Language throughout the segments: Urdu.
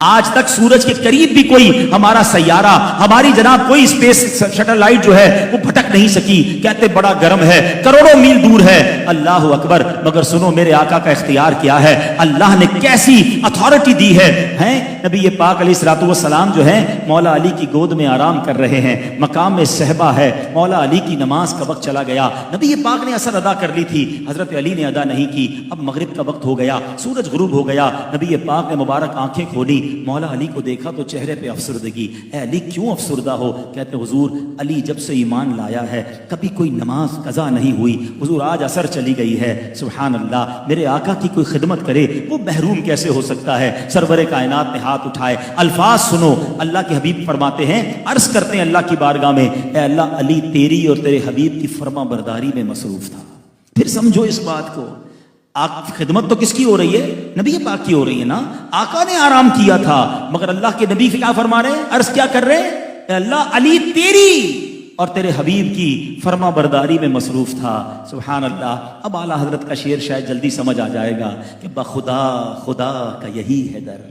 آج تک سورج کے قریب بھی کوئی ہمارا سیارہ، ہماری جناب کوئی اسپیس شٹل لائٹ جو ہے وہ بھٹک نہیں سکی. کہتے بڑا گرم ہے، کروڑوں میل دور ہے. اللہ اکبر. مگر سنو میرے آقا کا اختیار کیا ہے، اللہ نے کیسی اتھارٹی دی ہے. نبی پاک علیہ الصلوۃ والسلام جو ہیں مولا علی کی گود میں آرام کر رہے ہیں، مقام میں صحبہ ہے. مولا علی کی نماز کا وقت چلا گیا. نبی پاک نے اثر ادا کر لی تھی، حضرت علی نے ادا نہیں کی. اب مغرب کا وقت ہو گیا، سورج غروب ہو گیا. نبی پاک نے مبارک آنکھیں کھولی، مولا علی کو دیکھا تو چہرے پہ افسردگی. اے علی کیوں افسردہ ہو؟ کہتے حضور علی جب سے ایمان لایا ہے کبھی کوئی نماز قضا نہیں ہوئی. حضور آج اثر چلی گئی ہے. سبحان اللہ. میرے آقا کی کوئی خدمت کرے وہ محروم کیسے ہو سکتا ہے؟ سرور کائنات نے ہاتھ اٹھائے. الفاظ سنو، اللہ کے حبیب فرماتے ہیں، عرض کرتے ہیں اللہ کی بارگاہ میں، اے اللہ علی تیری اور تیرے حبیب کی فرما برداری میں مصروف تھا. پھر سمجھو اس بات کو، خدمت تو کس کی ہو رہی ہے؟ نبی پاک کی ہو رہی ہے نا. آقا نے آرام کیا تھا مگر اللہ کے نبی کیا فرما رہے ہیں؟ عرض کیا کر رہے ہیں؟ اے اللہ علی تیری اور تیرے حبیب کی فرما برداری میں مصروف تھا. سبحان اللہ. اب اعلیٰ حضرت کا شعر شاید جلدی سمجھ آ جائے گا کہ بخدا خدا کا یہی ہے در،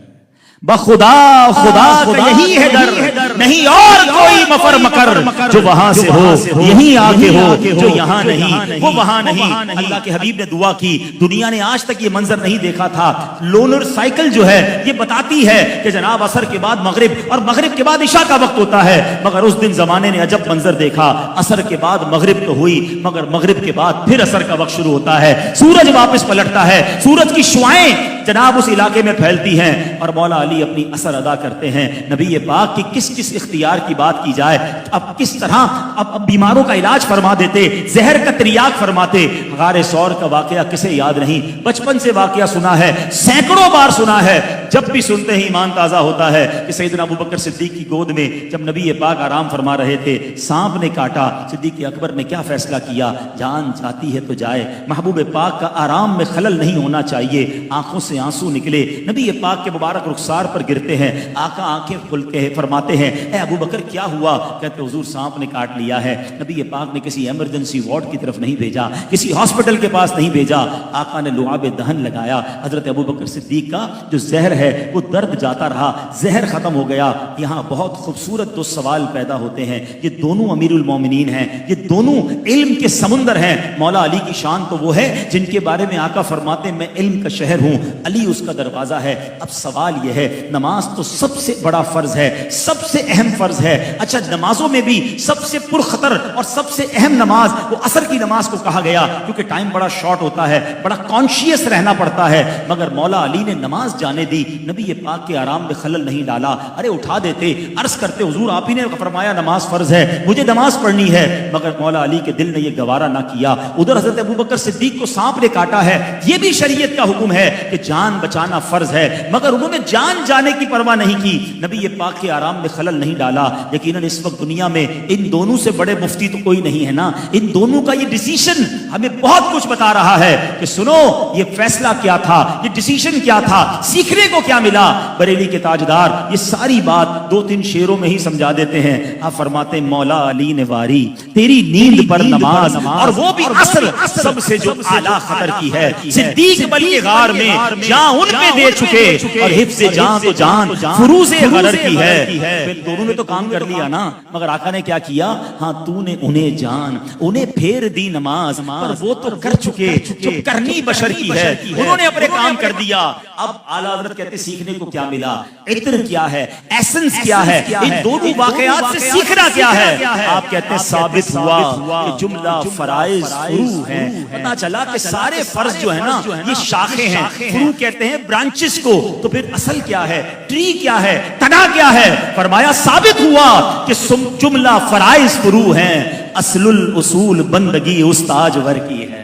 بخدا خدا کا یہی ہے در، نہیں اور کوئی مفر مکر جو وہاں سے ہو یہیں آ کے ہو، جو یہاں نہیں وہ وہاں نہیں. اللہ کے حبیب نے دعا کی. دنیا نے آج تک یہ منظر نہیں دیکھا تھا. لونر سائیکل جو ہے یہ بتاتی ہے کہ جناب عصر کے بعد مغرب اور مغرب کے بعد عشاء کا وقت ہوتا ہے. مگر اس دن زمانے نے عجب منظر دیکھا. عصر کے بعد مغرب تو ہوئی مگر مغرب کے بعد پھر عصر کا وقت شروع ہوتا ہے. سورج واپس پلٹتا ہے، سورج کی شعاعیں جناب اس علاقے میں پھیلتی ہیں اور مولا علی اپنی اثر ادا کرتے ہیں. نبی پاک کی کس کس اختیار کی بات کی جائے. اب کس طرح اب بیماروں کا علاج فرما دیتے، زہر کا تریاق فرماتے. غار ثور کا واقعہ کسے یاد نہیں؟ بچپن سے واقعہ سنا ہے، سینکڑوں بار سنا ہے. جب بھی سنتے ہی ایمان تازہ ہوتا ہے کہ سیدنا ابوبکر صدیق کی گود میں جب نبی پاک آرام فرما رہے تھے، سانپ نے کاٹا. صدیق اکبر نے کیا فیصلہ کیا؟ جان جاتی ہے تو جائے، محبوب پاک کا آرام میں خلل نہیں ہونا چاہیے. آنکھوں سے آنسو نکلے، نبی پاک کے مبارک رخسار پر گرتے ہیں. آقا آنکھیں کھول کے فرماتے ہیں، اے ابو بکر کیا ہوا؟ کہتے حضور سانپ نے کاٹ لیا ہے. نبی پاک نے کسی ایمرجنسی وارڈ کی طرف نہیں بھیجا، کسی ہاسپٹل کے پاس نہیں بھیجا. آقا نے لعاب دہن لگایا. حضرت ابو بکر صدیق کا جو زہر ہے وہ درد جاتا رہا، زہر ختم ہو گیا. یہاں بہت خوبصورت دو سوال پیدا ہوتے ہیں. یہ دونوں امیر المومنین ہیں، یہ دونوں علم کے سمندر ہیں. مولا علی کی شان تو وہ ہے جن کے بارے میں آقا فرماتے ہیں میں علم کا شہر ہوں، علی اس کا دروازہ ہے. اب سوال یہ ہے، نماز تو سب سے بڑا فرض ہے، سب سے اہم فرض ہے. اچھا نمازوں میں بھی سب سے پرخطر اور سب سے اہم نماز وہ عصر کی نماز کو کہا گیا کیونکہ ٹائم بڑا شارٹ ہوتا ہے، بڑا کانشیس رہنا پڑتا ہے. مگر مولا علی نے نماز جانے دی، نبی پاک کے آرام میں خلل نہیں ڈالا. ارے اٹھا دیتے، عرض کرتے حضور آپ ہی نے فرمایا نماز فرض ہے، مجھے نماز پڑھنی ہے. مگر مولا علی کے دل نے یہ گوارا نہ کیا. ادھر حضرت ابوبکر صدیق کو سانپ نے کاٹا ہے، یہ بھی شریعت کا حکم ہے کہ جان بچانا فرض ہے، مگر انہوں نے جان جانے کی پرواہ نہیں کی. نبی پاک کے آرام میں خلل نہیں ڈالا. یقیناً اس وقت دنیا میں ان دونوں سے بڑے مفتی تو کوئی نہیں ہے نا. ان دونوں کا یہ ڈیسیشن ہمیں بہت کچھ بتا رہا ہے کہ سنو یہ فیصلہ کیا تھا، یہ ڈیسیشن کیا تھا، سیکھنے کو کیا ملا. بریلی کے تاجدار یہ ساری بات دو تین شعروں میں ہی سمجھا دیتے ہیں. آپ فرماتے ہیں مولا علی نے واری تیری نیند پر نماز، اور وہ بھی اصل سب سے جو اعلیٰ خطر کی ہے. صدیق بل کے غار میں جان ان پہ دے چکے اور حفظ جان تو جان فروز غرر کی ہے. دونوں نے تو کام کر لیا نا. مگر آقا نے کیا کیا؟ ہاں تو نے انہیں جان، انہیں پھیر دی نماز، پر وہ تو کر چکے جو کرنی بشر کی ہے. انہوں نے اپنے کام کر دیا. اب اعلیٰ حضرت کہتے سیکھنے کو کیا ملا، عطر کیا ہے، ایسنس کیا ہے، ان دونوں واقعات سے سیکھنا کیا ہے. آپ کہتے ہیں ثابت ہوا کہ جملہ فرائض فرو ہیں. پتہ چلا کہ سارے فرض جو ہے نا یہ شاخیں ہیں، فرو کہتے ہیں برانچز کو. تو پھر اصل کیا ہے، ٹری کیا ہے، تنا کیا ہے؟ فرمایا ثابت ہوا کہ جملہ فرائض فرو ہیں، اصل الاصول بندگی استاجور کی ہے.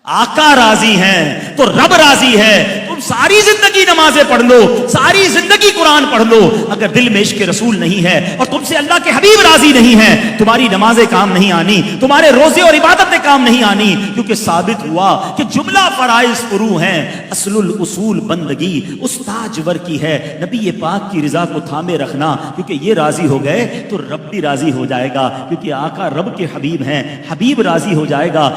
آقا راضی ہیں تو رب راضی ہے. تم ساری زندگی نمازیں پڑھ لو، ساری زندگی قرآن پڑھ لو، اگر دل میں عشق رسول نہیں ہے اور تم سے اللہ کے حبیب راضی نہیں ہیں، تمہاری نمازیں کام نہیں آنی، تمہارے روزے اور عبادتیں کام نہیں آنی. کیونکہ ثابت ہوا کہ جملہ فرائض فرو ہیں، اصل الاصول بندگی استاجور کی ہے. نبی پاک کی رضا کو تھامے رکھنا، کیونکہ یہ راضی ہو گئے تو رب بھی راضی ہو جائے گا. کیونکہ آقا رب کے حبیب ہیں، حبیب راضی ہو جائے گا.